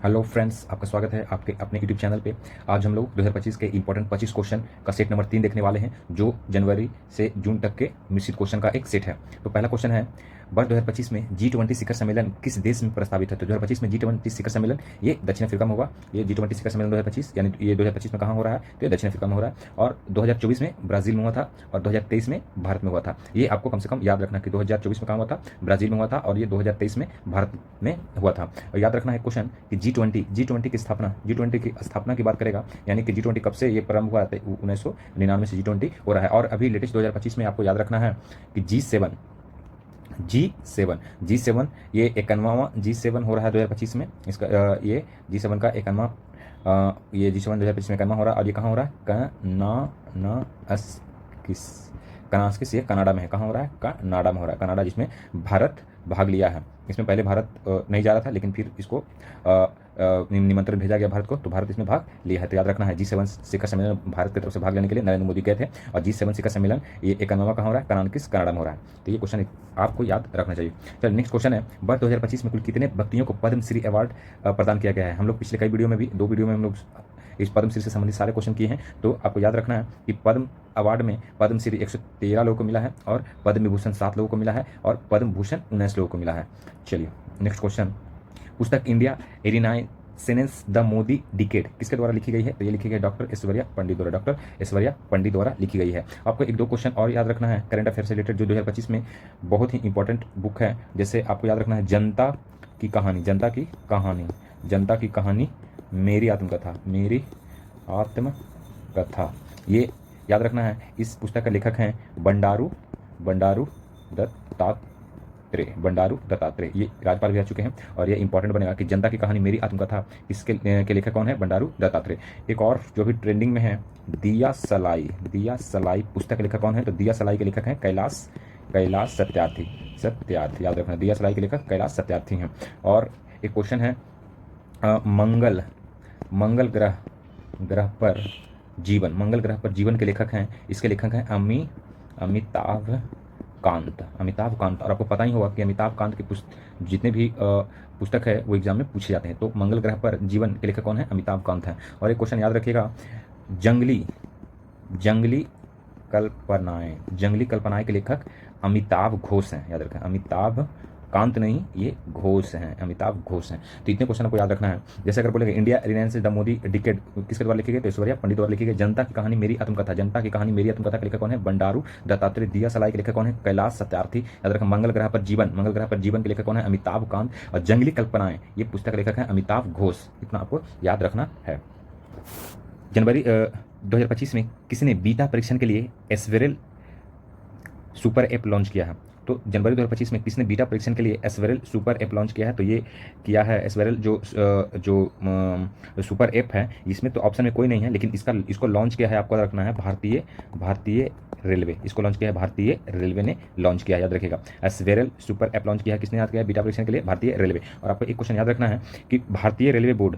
Hello friends, आपका स्वागत है आपके अपने यूट्यूब चैनल पे। आज हम लोग 2025 के इंपॉर्टेंट 25 क्वेश्चन का सेट नंबर 3 देखने वाले हैं, जो जनवरी से जून तक के मिश्रित क्वेश्चन का एक सेट है। तो पहला क्वेश्चन है, वर्ष 2025 में G20 शिखर सम्मेलन किस देश में प्रस्तावित है? तो 2025 में G20 शिखर सम्मेलन ये दक्षिण अफ्रीका में होगा। ये G20 शिखर सम्मेलन 2025 यानी ये 2025 में कहाँ हो रहा है? तो ये दक्षिण अफ्रीका में हो रहा है। और 2024 में ब्राजील में हुआ था और 2023 में भारत में हुआ था। ये आपको कम से कम याद रखना कि 2024 में कहाँ हुआ था? ब्राजील में हुआ था, और ये 2023 में भारत में हुआ था। और याद रखना है क्वेश्चन कि G20 की स्थापना की बात करेगा, यानी कि G20 कब से ये प्रारंभ हुआ था? 1999 से G20 हो रहा है। और अभी लेटेस्ट 2025 में आपको याद रखना है कि G7 ये 51वां G7 हो रहा है 2025 में। इसका ये G7 का 51वां ये G7 2025 में 51वां हो रहा है। और ये कहाँ हो रहा है? कनाडास्किस, ये कनाडा में है। कहाँ हो रहा है? कनाडा में हो रहा है। कनाडा, जिसमें भारत भाग लिया है। इसमें पहले भारत नहीं जा रहा था, लेकिन फिर इसको निमंत्रण भेजा गया भारत को, तो भारत इसमें भाग लिया है। तो याद रखना है G7 शिखर सम्मेलन भारत की तरफ से भाग लेने के लिए नरेंद्र मोदी गए थे। और G7 शिखर सम्मेलन ये 51वां कहाँ हो रहा है? कनाडा में हो रहा है। तो ये क्वेश्चन आपको याद रखना चाहिए। चलिए नेक्स्ट क्वेश्चन है, वर्ष 2025 में कुल कितने व्यक्तियों को पद्मश्री अवार्ड प्रदान किया गया है? हम लोग पिछले कई वीडियो में भी 2 वीडियो में हम लोग इस पद्मश्री से संबंधित सारे क्वेश्चन किए हैं। तो आपको याद रखना है कि पद्म अवार्ड में पद्मश्री 113 लोगों को मिला है, और पद्म विभूषण 7 लोगों को मिला है, और पद्म भूषण 19 लोगों को मिला है। चलिए नेक्स्ट क्वेश्चन, पुस्तक India renaissance the Modi decade किसके द्वारा लिखी गई है? तो ये लिखी गई डॉक्टर ऐश्वर्या पंडित द्वारा लिखी गई है। आपको 1-2 क्वेश्चन और याद रखना है करंट अफेयर से रिलेटेड, जो 2025 में बहुत ही इंपॉर्टेंट बुक है। जैसे आपको याद रखना है जनता की कहानी मेरी आत्मकथा, ये याद रखना है। इस पुस्तक का लेखक हैं बंडारू दत्तात्रेय। ये राज्यपाल भी आ चुके हैं, और ये इंपॉर्टेंट बनेगा कि जनता की कहानी मेरी आत्मकथा इसके के लेखक कौन है? बंडारू दत्तात्रेय। एक और जो भी ट्रेंडिंग में है, दिया सलाई पुस्तक के लेखक कौन है? तो दिया सलाई के लेखक हैं कैलाश सत्यार्थी। याद रखना, दिया सलाई के लेखक कैलाश सत्यार्थी हैं। और एक क्वेश्चन है, मंगल ग्रह पर जीवन के लेखक हैं, इसके लेखक हैं अमिताभ कांत। और आपको पता ही होगा कि अमिताभ कांत के जितने भी पुस्तक है वो एग्जाम में पूछे जाते हैं। तो मंगल ग्रह पर जीवन के लेखक कौन है? अमिताभ कांत हैं। और एक क्वेश्चन याद रखिएगा, जंगली कल्पनाएं के लेखक अमिताभ घोष हैं। याद रखें, अमिताभ कांत नहीं, ये अमिताभ घोष हैं। तो इतने क्वेश्चन को याद रखना है। जैसे अगर बोलेंगे India renaissance the Modi decade किसके द्वारा लिखी गई? तो ऐश्वर्या पंडित द्वारा लिखी गई। जनता की कहानी मेरी आत्मकथा के लेखक कौन है? बंडारू दत्तात्रेय। दिया सलाई के लेखक कौन है? कैलाश सत्यार्थी। याद रखें, मंगल ग्रह पर जीवन के लेखक कौन है? अमिताभ कांत। और जंगली कल्पनाएं ये पुस्तक के लेखक है अमिताभ घोष। इतना आपको याद रखना है। जनवरी 2025 में किसने बीटा परीक्षण के लिए एस्वेरल सुपर ऐप लॉन्च किया है? तो जनवरी 2025 में किसने बीटा परीक्षण के लिए एस्वेरल सुपर ऐप लॉन्च किया है? तो ये किया है एस्वेरल जो सुपर ऐप है। इसमें तो ऑप्शन में कोई नहीं है, लेकिन इसको लॉन्च किया है, आपको रखना है भारतीय रेलवे। इसको लॉन्च किया है भारतीय रेलवे ने लॉन्च किया है। याद रखिएगा, एस्वेरल सुपर ऐप लॉन्च किया है किसने? याद किया है बीटा परीक्षण के लिए भारतीय रेलवे। और आपको एक क्वेश्चन याद रखना है कि भारतीय रेलवे बोर्ड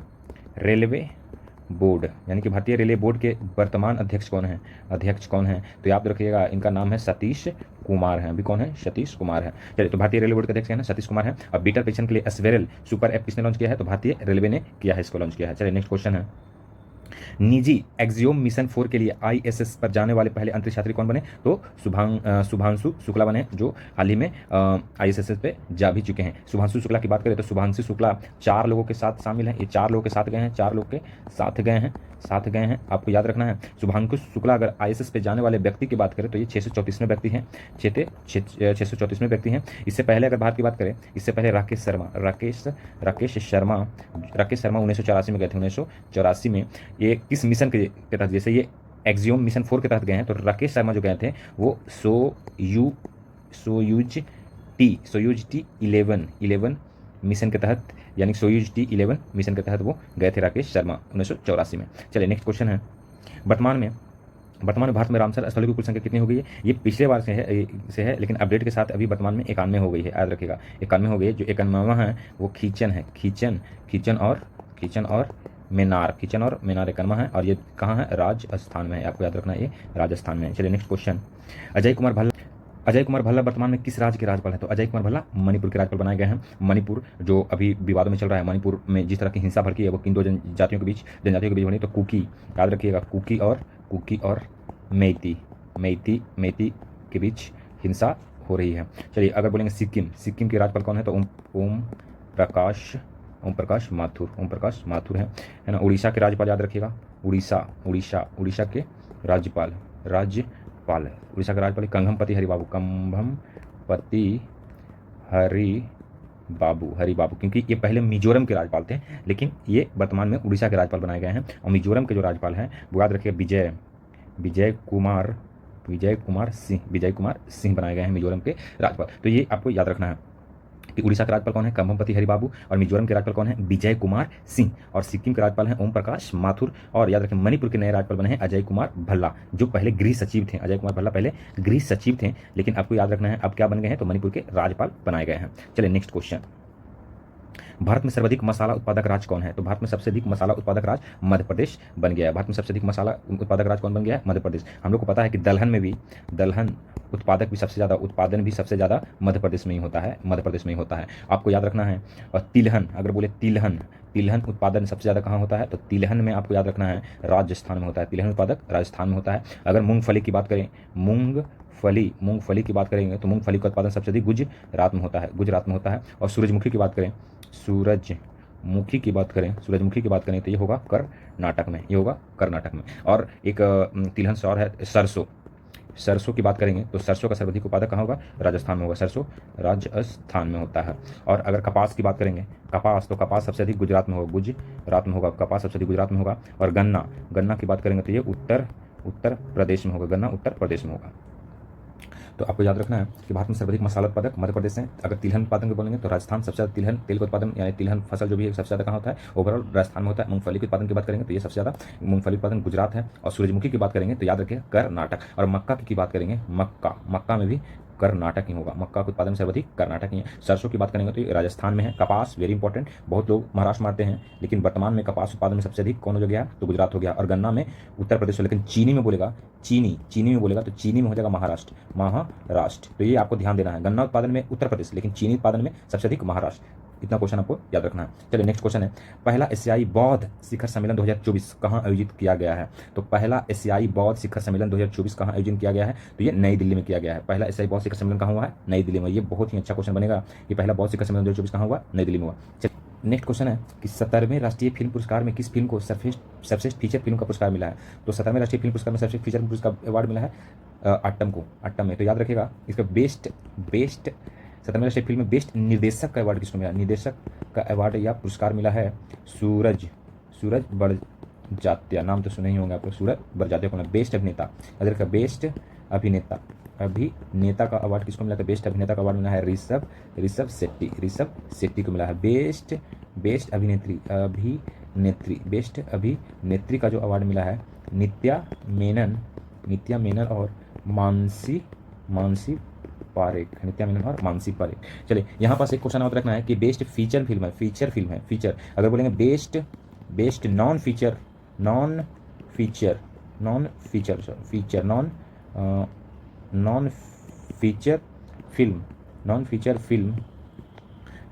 यानी कि भारतीय रेलवे बोर्ड के वर्तमान अध्यक्ष कौन है? तो याद रखिएगा, इनका नाम है सतीश कुमार है। अभी कौन है? सतीश कुमार है। चलिए, तो भारतीय रेलवे बोर्ड के अध्यक्ष हैं सतीश कुमार है। और बीटा परीक्षण के लिए एस्वेरल सुपर ऐप किसने लॉन्च किया है? तो भारतीय रेलवे ने किया है, इसको लॉन्च किया है। चलिए नेक्स्ट क्वेश्चन है, निजी एक्सियोम मिशन 4 के लिए ISS पर जाने वाले पहले अंतरिक्ष यात्री कौन बने? तो शुभांशु शुक्ला बने, जो हाल ही में ISS पे जा भी चुके हैं। शुभांशु शुक्ला की बात करें तो शुभांशु शुक्ला 4 लोगों के साथ शामिल हैं। ये 4 लोगों के साथ गए हैं। आपको याद रखना है, शुभांशु शुक्ला अगर ISS पे जाने वाले व्यक्ति की बात करें तो ये 634वें व्यक्ति हैं। 634वें व्यक्ति हैं। इससे पहले अगर भारत की बात करें, इससे पहले राकेश शर्मा 1984 में गए थे। 1984 में ये किस मिशन के तहत? जैसे ये एक्सियोम मिशन 4 के तहत गए हैं, तो राकेश शर्मा जो गए थे वो सोयूज टी 11 मिशन के तहत, यानी सोयूज टी 11 मिशन के तहत वो गए थे राकेश शर्मा 1984 में। चलिए नेक्स्ट क्वेश्चन है, वर्तमान में भारत में रामसर स्थलों की कुल संख्या कितनी हो गई है? ये पिछले बार से है, लेकिन अपडेट के साथ अभी वर्तमान में 91 हो गई है। याद रखिएगा, 91 हो गई है। जो 91वां है वो खींचन और मेनार 91 है। और ये कहाँ है? राजस्थान में है। आपको याद रखना है, ये राजस्थान में है। चलिए नेक्स्ट क्वेश्चन, अजय कुमार भल्ला वर्तमान में किस राज्य के राज्यपाल हैं? तो अजय कुमार भल्ला मणिपुर के राज्यपाल बनाए गए हैं। मणिपुर जो अभी विवादों में चल रहा है, मणिपुर में जिस तरह की हिंसा भड़की है वो किन दो जनजातियों के बीच बनी, तो कुकी, याद रखिएगा, कुकी और मेइती के बीच हिंसा हो रही है। चलिए अगर बोलेंगे सिक्किम के राज्यपाल कौन है? तो ओम प्रकाश माथुर है ना। उड़ीसा के राज्यपाल याद रखिएगा, उड़ीसा के राज्यपाल है। उड़ीसा का राज्यपाल कंभमपति हरि बाबू, क्योंकि ये पहले मिजोरम के राज्यपाल थे, लेकिन ये वर्तमान में उड़ीसा के राज्यपाल बनाए गए हैं। और मिजोरम के जो राज्यपाल हैं वो याद रखिए विजय कुमार सिंह बनाए गए हैं मिजोरम के राज्यपाल। तो ये आपको याद रखना है कि उड़ीसा के राज्यपाल कौन है? कंभमपति हरिबाबू। और मिजोरम के राज्यपाल कौन है? विजय कुमार सिंह। और सिक्किम के राज्यपाल हैं ओम प्रकाश माथुर। और याद रखें मणिपुर के नए राज्यपाल बने हैं अजय कुमार भल्ला, जो पहले गृह सचिव थे। अजय कुमार भल्ला पहले गृह सचिव थे, लेकिन आपको याद रखना है अब क्या बन गए हैं? तो मणिपुर के राज्यपाल बनाए गए हैं। चलिए नेक्स्ट क्वेश्चन, भारत में सर्वाधिक मसाला उत्पादक राज्य कौन है? तो भारत में सबसे अधिक मसाला उत्पादक राज्य मध्य प्रदेश बन गया है। भारत में सबसे अधिक मसाला उत्पादक राज्य कौन बन गया है? मध्य प्रदेश। हम लोग को पता है कि दलहन उत्पादन भी सबसे ज़्यादा मध्य प्रदेश में ही होता है। आपको याद रखना है। और तिलहन, अगर बोले तिलहन उत्पादन सबसे ज़्यादा कहाँ होता है? तो तिलहन में आपको याद रखना है राजस्थान में होता है। तिलहन उत्पादक राजस्थान में होता है। अगर मूंगफली की बात करें, मूंगफली की बात करेंगे तो मूंगफली का उत्पादन सबसे अधिक गुजरात में होता है। और सूरजमुखी की बात करें तो ये होगा कर्नाटक में। और एक तिलहन से और है सरसों की बात करेंगे तो सरसों का सर्वाधिक उत्पादक कहाँ होगा? राजस्थान में होगा। सरसों राजस्थान में होता है। और अगर कपास की बात करेंगे, कपास सबसे अधिक गुजरात में होगा। और गन्ना की बात करेंगे तो ये उत्तर प्रदेश में होगा। तो आपको याद रखना है कि भारत में सर्वाधिक मसाला उत्पादक मध्य प्रदेश है। अगर तिलहन उत्पादन को बोलेंगे तो राजस्थान सबसे ज़्यादा तिलहन तेल का उत्पादन, यानी तिलहन फसल जो भी है सबसे ज़्यादा कहाँ होता है? ओवरऑल राजस्थान में होता है। मूंगफली के उत्पादन की बात करेंगे तो ये सबसे ज़्यादा मूंगफली उत्पादन गुजरात है। और सूरजमुखी की बात करेंगे तो याद रखिए कर्नाटक। और मक्का की बात करेंगे, मक्का में भी कर्नाटक ही होगा। मक्का का उत्पादन सर्वाधिक कर्नाटक ही है। सरसों की बात करेंगे तो ये राजस्थान में है। कपास वेरी इंपॉर्टेंट, बहुत लोग महाराष्ट्र मारते हैं, लेकिन वर्तमान में कपास उत्पादन में सबसे अधिक कौन हो गया? तो गुजरात हो गया। और गन्ना में उत्तर प्रदेश हो, लेकिन चीनी में बोलेगा तो चीनी में हो जाएगा महाराष्ट्र। तो ये आपको ध्यान देना है, गन्ना उत्पादन में उत्तर प्रदेश, लेकिन चीनी उत्पादन में सबसे अधिक महाराष्ट्र। इतना क्वेश्चन आपको याद रखना है। चलिए नेक्स्ट क्वेश्चन है, पहला एशियाई बौद्ध शिखर सम्मेलन 2024 कहाँ आयोजित किया गया है? तो पहला एशियाई बौद्ध शिखर सम्मेलन 2024 कहाँ आयोजित किया गया है? तो ये नई दिल्ली में किया गया है। पहला एशियाई बौद्ध शिखर सम्मेलन कहाँ हुआ है? नई दिल्ली में। ये बहुत ही अच्छा क्वेश्चन बनेगा कि पहला बौद्ध शिखर सम्मेलन 2024 कहाँ हुआ? नई दिल्ली में हुआ। नेक्स्ट क्वेश्चन है कि 17वें राष्ट्रीय फिल्म पुरस्कार में किस फिल्म को सर्वश्रेष्ठ फीचर फिल्म का पुरस्कार मिला है? तो 17वें राष्ट्रीय फिल्म पुरस्कार में सर्वश्रेष्ठ फीचर फिल्म का अवार्ड मिला है अट्टम में। तो याद रखिएगा इसका बेस्ट 17वें राष्ट्रीय फिल्म में बेस्ट निर्देशक का अवार्ड किसको मिला? निर्देशक का अवार्ड या पुरस्कार मिला है सूरज बड़जात्या। नाम तो सुने ही होंगे आपको, सूरज बड़जात्या को। बेस्ट अभिनेता, याद रखिएगा बेस्ट अभिनेता का अवार्ड किसको मिला था? बेस्ट अभिनेता का अवार्ड मिला है ऋषभ शेट्टी को मिला है। बेस्ट अभिनेत्री का जो अवार्ड मिला है नित्या मेनन और मानसी पारेख। चलिए यहाँ पास एक क्वेश्चन और रखना है कि बेस्ट फीचर फिल्म है। फीचर अगर बोलेंगे बेस्ट नॉन फीचर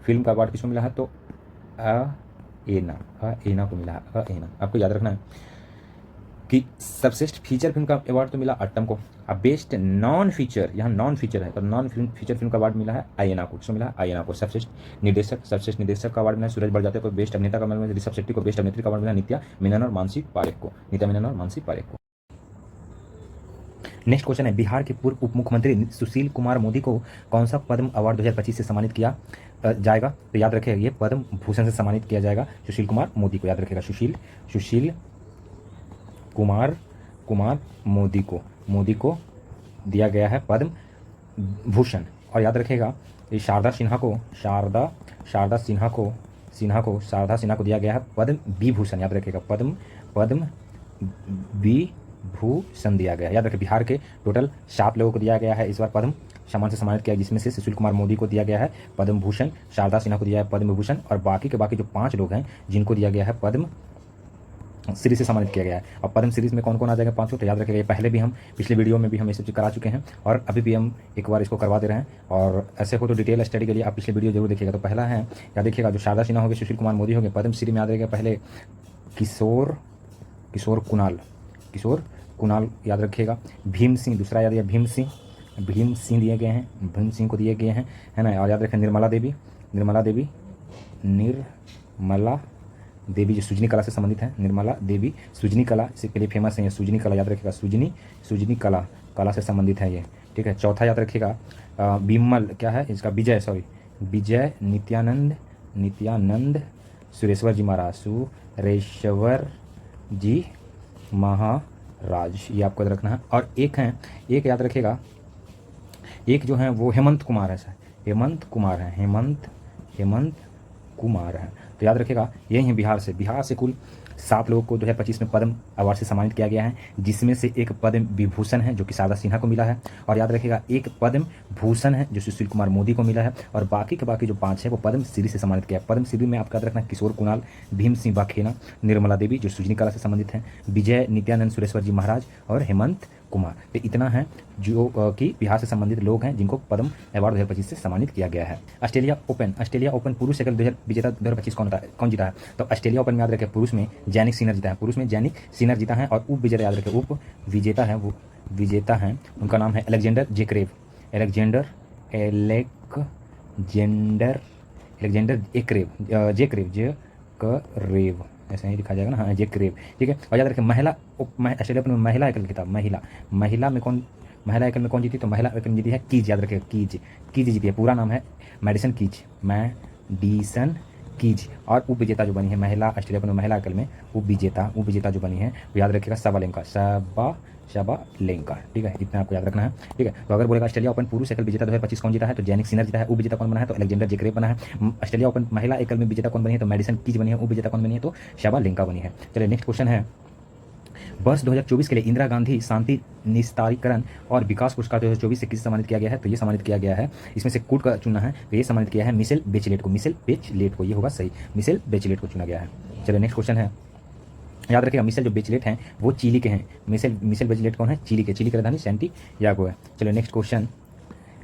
फिल्म का अवार्ड किसको मिला है? तो एना को मिला है। आपको याद रखना है कि सर्वश्रेष्ठ फीचर फिल्म का अवार्ड तो मिला अट्टम को। अब बेस्ट नॉन फीचर, यहाँ नॉन फीचर है, तो नॉन फीचर फिल्म का अवार्ड मिला है आयना को। किसको मिला? आयना को। सर्वश्रेष्ठ निर्देशक का अवार्ड मिला सूरज बड़जात्या को। बेस्ट अभिनेता का मिला ऋषभ शेट्टी को। बेस्ट अभिनेत्री का अवार्ड मिला नित्या मेनन और मानसी पारेख को। नेक्स्ट क्वेश्चन है, बिहार के पूर्व उप मुख्यमंत्री सुशील कुमार मोदी को कौन सा पद्म अवार्ड 2025 से सम्मानित किया जाएगा? तो याद रखिएगा ये पद्म भूषण से सम्मानित किया जाएगा सुशील कुमार मोदी को। याद रखिएगा सुशील कुमार मोदी को दिया गया है पद्म भूषण। और याद रखिएगा ये शारदा सिन्हा को दिया गया है पद्म विभूषण। याद रखिएगा पद्म विभूषण दिया गया है। याद रखिए बिहार के टोटल 7 लोगों को दिया गया है इस बार पद्म सम्मान से सम्मानित किया, जिसमें से सुशील कुमार मोदी को दिया गया है पद्म भूषण, शारदा सिन्हा को दिया है पद्म विभूषण, और बाकी जो 5 लोग हैं जिनको दिया गया है पद्म सीरीज से सम्मानित किया गया है। और पद्म सीरीज में कौन कौन आ जाएगा 5 तो याद रखेगा। ये पहले भी हम पिछले वीडियो में भी हम ये सब चीज़ करा चुके हैं और अभी भी हम एक बार इसको करवा दे रहे हैं। और ऐसे हो तो डिटेल स्टडी के लिए आप पिछले वीडियो जरूर देखिएगा। तो पहला है याद देखिएगा जो शारदा सिन्हा हो गए, सुशील कुमार मोदी हो गए। पद्म श्री में याद रखेगा पहले किशोर कुणाल याद रखिएगा। भीम सिंह दूसरा याद रखिएगा, भीम सिंह दिए गए हैं, भीम सिंह को दिए गए हैं, है ना। और याद रखें निर्मला देवी जो सुजनी कला से संबंधित है। निर्मला देवी सुजनी कला इसके लिए फेमस है। ये सुजनी कला याद रखिएगा, सुजनी कला से संबंधित है ये, ठीक है। चौथा याद रखिएगा विमल क्या है इसका, विजय नित्यानंद सुरेश्वर जी महाराज, ये आपको याद रखना है। और एक याद रखिएगा, एक जो है वो हेमंत कुमार है। तो याद रखिएगा ये हैं बिहार से कुल 7 लोगों को 2025 में पद्म अवार्ड से सम्मानित किया गया है, जिसमें से एक पद्म विभूषण है जो कि शारदा सिन्हा को मिला है। और याद रखिएगा एक पद्म भूषण है जो सुशील कुमार मोदी को मिला है। और बाकी के बाकी जो 5 है वो पद्म श्री से सम्मानित किया है। पद्म श्री में आपका याद रखना किशोर कुणाल, भीम सिंह बघेल, निर्मला देवी जो सुजनी कला से संबंधित हैं, विजय नित्यानंद सुरेश्वर जी महाराज और हेमंत कुमार। तो इतना है जो कि बिहार से संबंधित लोग हैं जिनको पद्म अवार्ड 2025 से सम्मानित किया गया है। ऑस्ट्रेलिया ओपन पुरुष एकल विजेता 2025 कौन जीता है? तो ऑस्ट्रेलिया ओपन में याद रखें पुरुष में जैनिक सिनर जीता है, जीता है। और उप विजेता याद रखें, उप विजेता है उनका नाम है अलेक्जेंडर जेक्रेव, ऐसे ही लिखा जाएगा ना, हाँ जेक्रेव, ठीक है। और याद रखें ऑस्ट्रेलिया ओपन में महिला एकल खिताब, महिला एकल में कौन जीती? तो महिला एकल में जीती है कीज, याद रखें कीज जीती है। पूरा नाम है मैडिसन कीज। और उप विजेता जो बनी है महिला ऑस्ट्रेलिया ओपन में महिला एकल में उप विजेता जो बनी है वो याद रखिएगा शबालेंका, ठीक है। इतना आपको याद रखना है, ठीक है। तो अगर बोलेगा ऑस्ट्रेलिया ओपन पुरुष एकल विजेता 2025 कौन जीता है? तो जैनिक सिनर जीता है। उप विजेता कौन बना है? तो अलेक्जेंडर जेक्रेव बना है। ऑस्ट्रेलिया ओपन महिला एकल में विजेता कौन बनी है? तो मैडिसन कीज बनी है। उप विजेता कौन बनी है? तो शबालेंका बनी है। चलिए नेक्स्ट क्वेश्चन है, वर्ष 2024 के लिए इंदिरा गांधी शांति निस्तारीकरण और विकास पुरस्कार 2024 से किसे सम्मानित किया गया है? तो ये सम्मानित किया गया है, इसमें से कोड का चुनना है, तो ये सम्मानित किया है मिशेल बेचलेट को, ये होगा सही, मिशेल बेचलेट को चुना गया है। चलिए नेक्स्ट क्वेश्चन है, याद रखिएगा मिशेल जो बेचलेट हैं वो चिली के हैं। मिशेल बेचलेट कौन है? चिली की राजधानी सैंटियागो है। चलिए नेक्स्ट क्वेश्चन,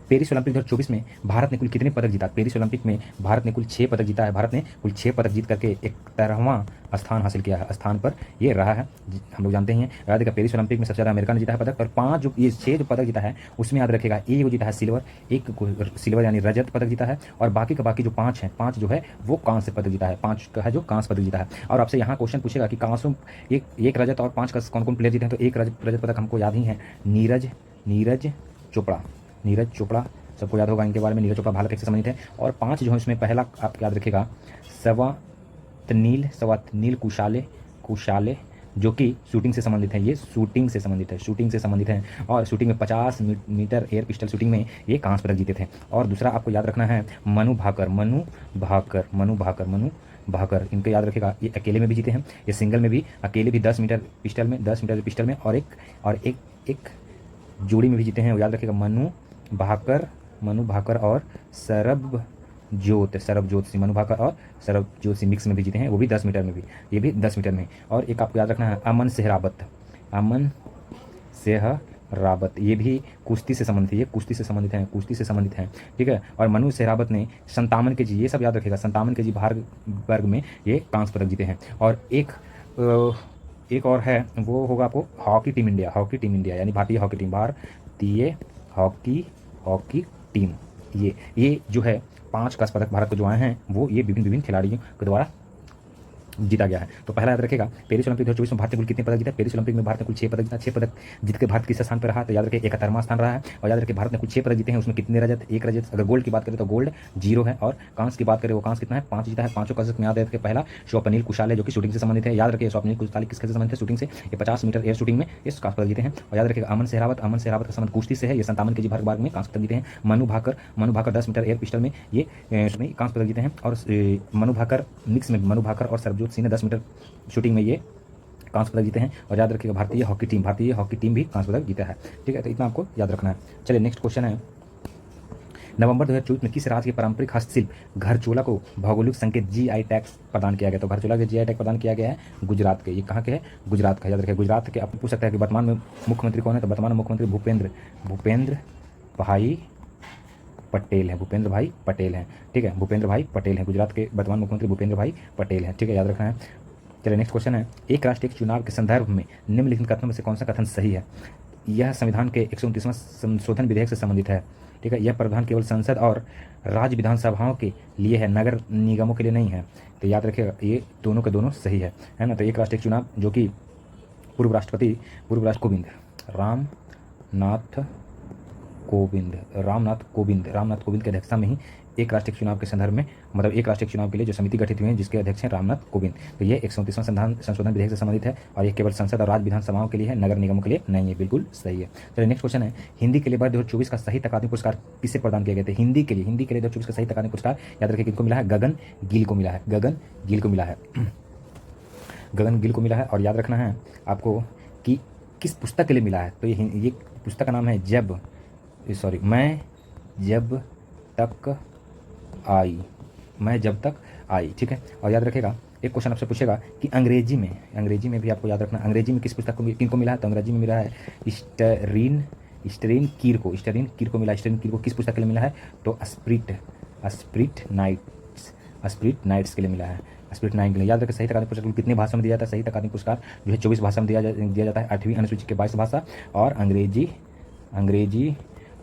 पेरिस ओलंपिक 2024 में भारत ने कुल कितने पदक जीता? पेरिस ओलंपिक में भारत ने कुल 6 पदक जीता है। भारत ने कुल 6 पदक जीत करके 71वां स्थान हासिल किया है, स्थान पर ये रहा है, हम लोग जानते हैं। याद रखिएगा पेरिस ओलंपिक में सबसे ज़्यादा अमेरिका ने जीता है पदक, और 6 जो पदक जीता है उसमें याद रखिएगा एक जीता है सिल्वर, एक सिल्वर यानी रजत पदक जीता है, और बाकी के बाकी जो 5 जो है वो कांस्य पदक जीता है, 5 का है जो कांस्य पदक जीता है। और आपसे यहाँ क्वेश्चन पूछेगा कि कांसों एक रजत और 5 का कौन प्लेयर जीते हैं? तो एक रजत पदक हमको याद ही है, नीरज चोपड़ा सबको याद होगा इनके बारे में। नीरज चोपड़ा भारत से संबंधित है। और 5 जो है इसमें पहला आप याद रखिएगा सवातनील कुशाले जो कि शूटिंग से संबंधित है, ये शूटिंग से संबंधित है। और शूटिंग में 50 मीटर एयर पिस्टल शूटिंग में ये कांस्य पदक जीते थे। और दूसरा आपको याद रखना है मनु भाकर, इनके याद रखिएगा, ये अकेले में भी जीते हैं, ये सिंगल में भी अकेले भी 10 मीटर पिस्टल में और एक जोड़ी में भी जीते हैं। वो याद रखिएगा मनु भाकर और सरबजोत सिंह, मनु भाकर और सरबजोत सिंह मिक्स में भी जीते हैं, वो भी 10 मीटर में भी, ये भी 10 मीटर में। और एक आपको याद रखना है अमन सेहरावत, ये भी कुश्ती से संबंधित है, कुश्ती से संबंधित हैं, ठीक है। और मनु सेहरावत ने 57 kg, ये सब याद रखिएगा, 57 kg भार वर्ग में ये कांस्य पदक जीते हैं। और एक और है वो होगा आपको हॉकी टीम इंडिया यानी भारतीय हॉकी टीम, ये जो है 5 कांस्य पदक भारत को जो आए हैं वो ये विभिन्न खिलाड़ियों के द्वारा जीता गया है। तो पहला याद रखेगा पेरिस ओलंपिक 2024 में भारत ने कुल कितने पदक जीता? पेरिस ओलंपिक में भारत ने कुल 6 पदक जीता। 6 पदक जीत के भारत किस स्थान पर रहा? तो याद रखिए 71वां स्थान रहा है। और याद रखिए भारत ने कुल 6 पदक जीते हैं, उसमें कितने रजत? 1 रजत। अगर गोल्ड की बात करें तो गोल्ड 0 है, और कांस्य की बात करें वो कांस्य कितना है? 5 जीता है। 5 कांस्य में याद रखिए पहला स्वप्निल कुशाले जो कि शूटिंग से संबंधित है, याद रखिए स्वप्निल कुशाले किसके से संबंधित है? शूटिंग से, ये 50 मीटर एयर शूटिंग में इस कांस्य पदक जीते हैं। और याद रखिएगा अमन सेहरावत का संबंध कुश्ती से है, ये 57 kg भार वर्ग में कांस्य पदक जीते हैं। Manu Bhaker 10 metre air pistol में ये कांस्य पदक जीते हैं। और मनु भाकर मिक्स में मनु भाकर और सरबजोत सिंह ने 10 मीटर शूटिंग में ये कांस्य पदक जीते हैं। और याद रखिएगा भारतीय हॉकी टीम भी कांस्य पदक जीता है, ठीक है। तो इतना आपको याद रखना है। चलिए नेक्स्ट क्वेश्चन है, नवंबर 2024 में किस राज्य के पारंपरिक हस्तशिल्प घरचोला को भौगोलिक संकेत GI टैग प्रदान किया गया? तो घरचोला के GI टैग प्रदान किया गया है गुजरात के। ये कहाँ के है? गुजरात का। याद रखिए गुजरात के। आप पूछ सकते हैं कि वर्तमान में मुख्यमंत्री कौन है? तो वर्तमान मुख्यमंत्री भूपेंद्र भाई पटेल है। भूपेंद्र भाई पटेल हैं, ठीक है, भूपेंद्र भाई पटेल हैं। गुजरात के वर्तमान मुख्यमंत्री भूपेंद्र भाई पटेल हैं, ठीक है, याद रखना है। चलिए नेक्स्ट क्वेश्चन है, एक राष्ट्र एक चुनाव के संदर्भ में निम्नलिखित कथनों में से कौन सा कथन सही है? यह संविधान के 129वां संशोधन विधेयक से संबंधित है, ठीक है। यह प्रावधान केवल संसद और राज्य विधानसभाओं के लिए है, नगर निगमों के लिए नहीं है। तो याद रखिएगा ये दोनों के दोनों सही है ना। तो एक राष्ट्र एक चुनाव जो कि पूर्व राष्ट्रपति कोविंद रामनाथ कोविंद की अध्यक्षता में ही एक राष्ट्रीय चुनाव के संदर्भ में, मतलब एक राष्ट्रीय चुनाव के लिए जो समिति गठित हुई है जिसके अध्यक्ष हैं रामनाथ कोविंद। तो ये 129वां संशोधन विधेयक से संबंधित है और ये केवल संसद और राज्य विधानसभाओं के लिए है, नगर निगमों के लिए नहीं है। बिल्कुल सही है। चलिए नेक्स्ट क्वेश्चन है, हिंदी के लिए वर्ष 2024 का साहित्य अकादमी पुरस्कार किसे प्रदान किए गए थे? हिंदी के लिए 2024 का साहित्य अकादमी पुरस्कार याद रखिए किनको मिला है? गगन गिल को मिला है। गगन गिल को मिला है। और याद रखना है आपको कि किस पुस्तक के लिए मिला है। तो ये पुस्तक का नाम है मैं जब तक आई, ठीक है। और याद रखेगा एक क्वेश्चन आपसे पूछेगा कि अंग्रेजी में भी आपको याद रखना, अंग्रेजी में किस पुस्तक को किनको मिला है? तो अंग्रेजी में मिला है स्टरीन कीर को मिला। स्टरीन कीर को किस पुस्तक के लिए मिला है? तो स्प्रिट नाइट्स के लिए मिला है। स्प्रिट नाइट के लिए। याद रखें साहित्य अकादमी पुरस्कार कितनी भाषा में दिया जाता है? साहित्य अकादमी पुरस्कार जो है 24 भाषा में दिया जाता है। 8वीं अनुसूची के 22 भाषा और अंग्रेजी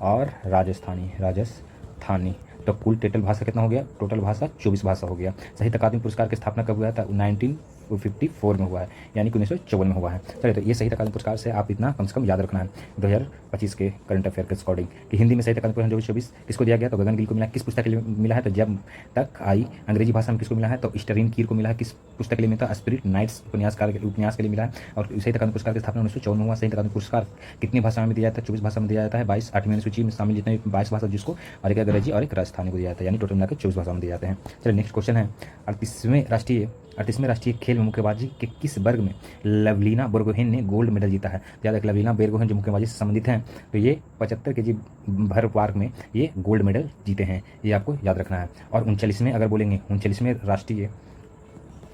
और राजस्थानी। तो कुल टोटल भाषा कितना हो गया? टोटल भाषा 24 भाषा हो गया। साहित्य अकादमी पुरस्कार की स्थापना कब हुआ था? 1954 में हुआ है, यानी कि 1954 में हुआ है। चलिए तो ये साहित्य अकादमी पुरस्कार से आप इतना कम से कम याद रखना है 2025 के करंट अफेयर के अकॉर्डिंग कि हिंदी में साहित्य अकादमी पुरस्कार 2024 किसको दिया गया? तो गगन गिल को मिला। किस पुस्तक के लिए मिला है? तो जब तक आई। अंग्रेजी भाषा में किसको मिला है? तो स्टरीन कीर को मिला है। किस पुस्तक के लिए मिला था? स्पिरिट नाइट्स उपन्यास के लिए मिला है। और साहित्य अकादमी पुरस्कार की स्थापना 1954 में हुआ। साहित्य अकादमी पुरस्कार कितनी भाषा में दिया जाता है? 24 भाषा में दिया जाता है। 22 8वीं अनुसूची में शामिल जितने 22 भाषा जिसको, और एक अंग्रेजी और एक राजस्थानी को दिया जाता है, यानी टोटल मिलाकर 24 भाषा में दिए जाते हैं। चलिए नेक्स्ट क्वेश्चन है, 38वें राष्ट्रीय खेल में मुक्केबाजी के किस वर्ग में लवलीना बोरगोहेन ने गोल्ड मेडल जीता है? याद रखें लवलीना बोरगोहेन जो मुक्केबाजी से संबंधित हैं, तो ये 75 kg भर वर्ग में ये गोल्ड मेडल जीते हैं, ये आपको याद रखना है। और 39वें अगर बोलेंगे 39वें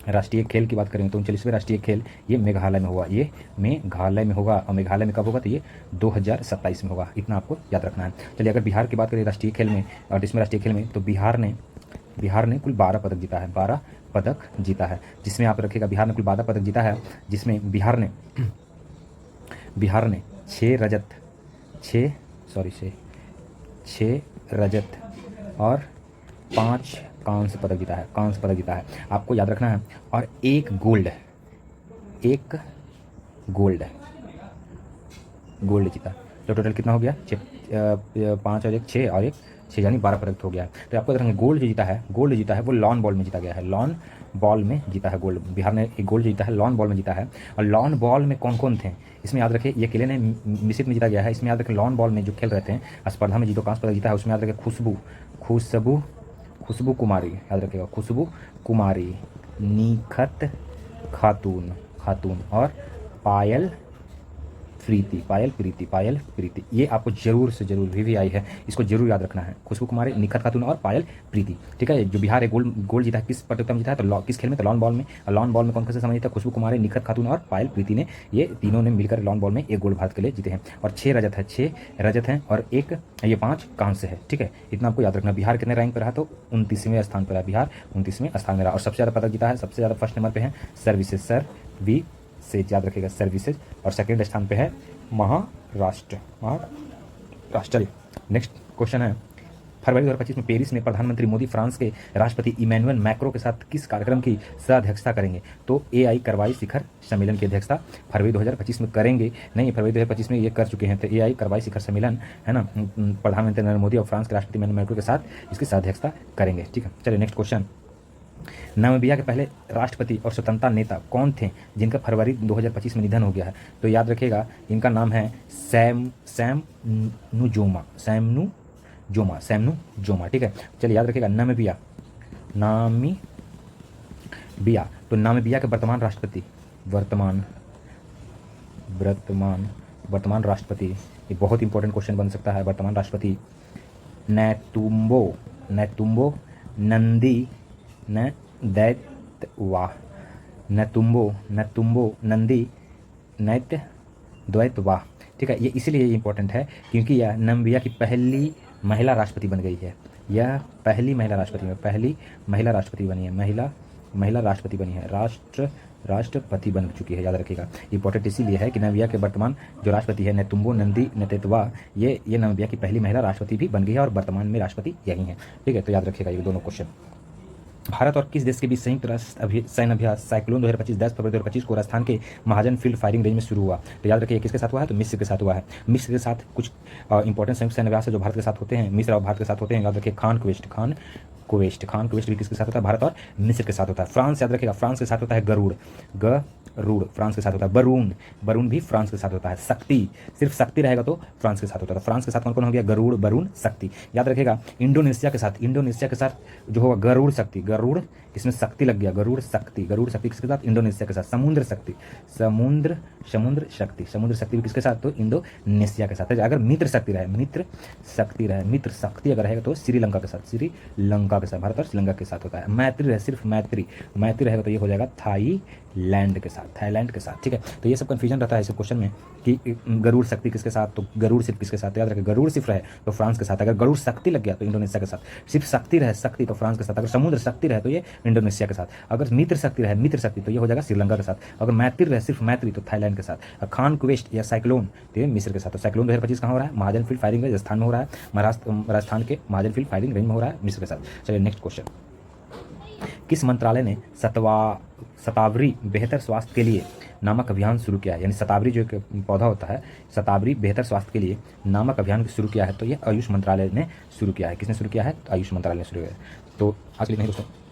राष्ट्रीय खेल की बात करेंगे तो 39वें राष्ट्रीय खेल ये मेघालय में होगा। और मेघालय में कब होगा? तो ये 2027 में होगा। इतना आपको याद रखना है। चलिए अगर बिहार की बात करें राष्ट्रीय खेल में, 38वें राष्ट्रीय खेल में, तो बिहार ने कुल 12 पदक जीता है। 12 पदक जीता है, जिसमें आप रखिएगा बिहार ने कुल 12 पदक जीता है, जिसमें बिहार ने 6 रजत और 5 कांस्य पदक जीता है। आपको याद रखना है। और एक गोल्ड जीता। तो टोटल कितना हो गया? 5 और 1 6 और 1 6, यानी 12 पदक हो गया। तो आपको रखेंगे गोल्ड जो जीता है वो लॉन बॉल में जीता गया है। लॉन बॉल में जीता है गोल्ड। बिहार ने एक गोल्ड जीता है, लॉन बॉल में जीता है। और लॉन बॉल में कौन कौन थे इसमें याद रखें, ये अकेले ने मिश्रित में जीता गया है। इसमें याद रखें लॉन बॉल में जो खेल रहे थे स्पर्धा में जो कांस्य पदक जीता है उसमें याद रखें खुशबू कुमारी, याद रखेगा खुशबू कुमारी, निखत खातून और पायल प्रीति। ये आपको जरूर से जरूर VVI है, इसको जरूर याद रखना है। खुशबू कुमारी, निखत खातून और पायल प्रीति, ठीक है। जो बिहार है गोल्ड जीता है, किस प्रतियोगिता में जीता है? तो किस खेल में? तो लॉन बॉल में। और लॉन बॉल में कौन कौन से संबंधित है? खुशबू कुमारी, निखत खातून और पायल प्रीति ने, ये तीनों ने मिलकर लॉन बॉल में एक गोल्ड भारत के लिए जीते हैं। और 6 रजत हैं और ये 5 कांस्य है, ठीक है। इतना आपको याद रखना। बिहार कितने रैंक पर रहा? तो 29वें स्थान पर है। बिहार 29वें स्थान में रहा। और सबसे ज़्यादा पदक जीता है, सबसे ज़्यादा फर्स्ट नंबर पे है सर्विसेज, याद रखिएगा सर्विसेज। और सेकंड स्थान पे है महाराष्ट्र। नेक्स्ट क्वेश्चन है, फरवरी 2025 में पेरिस में प्रधानमंत्री मोदी फ्रांस के राष्ट्रपति इमैनुअल मैक्रो के साथ किस कार्यक्रम की सह अध्यक्षता करेंगे? तो AI कार्रवाई शिखर सम्मेलन की अध्यक्षता फरवरी 2025 में करेंगे। नहीं, फरवरी 2025 में ये कर चुके हैं। तो AI कार्रवाई शिखर सम्मेलन है ना, प्रधानमंत्री नरेंद्र मोदी और फ्रांस के राष्ट्रपति इमैनुअल मैक्रो के साथ इसकी सह अध्यक्षता करेंगे, ठीक है। चलिए नेक्स्ट क्वेश्चन, नामीबिया के पहले राष्ट्रपति और स्वतंत्रता नेता कौन थे जिनका फरवरी 2025 में निधन हो गया है? तो याद रखिएगा इनका नाम है सैम नुजोमा, ठीक है। चलिए याद रखिएगा नामीबिया। तो नामीबिया के वर्तमान राष्ट्रपति ये बहुत इंपॉर्टेंट क्वेश्चन बन सकता है। वर्तमान राष्ट्रपति नैतुम्बो नैतुम्बो नंदी न दैतवा, नैतुम्बो नंदी नैत द्वैतवा। ठीक है, ये इसलिए इंपॉर्टेंट है क्योंकि यह नामीबिया की पहली महिला राष्ट्रपति बन गई है। यह पहली महिला राष्ट्रपति बनी है, महिला राष्ट्रपति बनी है, राष्ट्रपति बन चुकी है, याद रखिएगा। इंपॉर्टेंट इसीलिए है कि नामीबिया के वर्तमान जो राष्ट्रपति है नेतुम्बो नंदी नैतवा, ये नामीबिया की पहली महिला राष्ट्रपति भी बन गई है और वर्तमान में राष्ट्रपति यही है। ठीक है, तो याद रखिएगा ये दोनों क्वेश्चन। भारत और किस देश के बीच संयुक्त राष्ट्र सैन्य अभ्यास साइक्लोन 2025 10 फरवरी 2025 को राजस्थान के महाजन फील्ड फायरिंग रेंज में शुरू हुआ? तो याद रखिए किसके साथ हुआ है, तो मिस्र के साथ हुआ है। मिस्र के साथ कुछ इंपॉर्टेंट संयुक्त सैन्य अभ्यास है जो भारत के साथ होते हैं, मिस्र और भारत के साथ होते हैं। याद रखिए खान क्वेस्ट भी किसके साथ होता है, भारत और मिस्र के साथ होता है। फ्रांस, याद रखिएगा फ्रांस के साथ होता है गरुड़ फ्रांस के साथ होता है। बरून भी फ्रांस के साथ होता है। शक्ति, सिर्फ शक्ति रहेगा तो फ्रांस के साथ होता है। तो फ्रांस के साथ कौन कौन हो गया, गरुड़, बरून, शक्ति। याद रखिएगा इंडोनेशिया के साथ जो होगा गरुड़ इसमें शक्ति लग गया, गरुड़ शक्ति किसके साथ, इंडोनेशिया के साथ। समुद्र शक्ति भी किसके साथ, तो इंडोनेशिया के साथ है। अगर मित्र शक्ति अगर रहेगा तो श्रीलंका के साथ, भारत और श्रीलंका के साथ होता है। मैत्री रहे, सिर्फ मैत्री रहेगा तो ये हो जाएगा थाईलैंड के साथ। ठीक है, तो ये सब कंफ्यूजन रहता है इस क्वेश्चन में कि गरुड़ शक्ति किसके साथ, तो गरुड़ सिर्फ किसके साथ। याद रखें गरुड़ सिर्फ रहे तो फ्रांस के साथ, अगर गरुड़ शक्ति लग गया तो इंडोनेशिया के साथ। सिर्फ शक्ति रहे तो फ्रांस के साथ, अगर समुद्र शक्ति रहे तो ये इंडोनेशिया के साथ। अगर मित्र शक्ति तो ये हो जाएगा श्रीलंका के साथ। अगर मैत्री रहे, सिर्फ मैत्री, तो थाईलैंड के साथ। खान क्वेस्ट या साइक्लोन तो ये मिस्र के साथ। तो साइक्लोन 2025 कहाँ हो रहा है, महाजन फील्ड फायरिंग रेंज राजस्थान में हो रहा है, राजस्थान के महाजन फील्ड फायरिंग रेंज में हो रहा है मिस्र के साथ। चलिए नेक्स्ट क्वेश्चन। किस मंत्रालय ने शतावरी बेहतर स्वास्थ्य के लिए नामक अभियान शुरू किया है? यानी शतावरी जो एक पौधा होता है, शतावरी बेहतर स्वास्थ्य के लिए नामक अभियान शुरू किया है, तो ये आयुष मंत्रालय ने शुरू किया है। किसने शुरू किया है, आयुष मंत्रालय ने शुरू किया है। तो आज के लिए नहीं दोस्तों।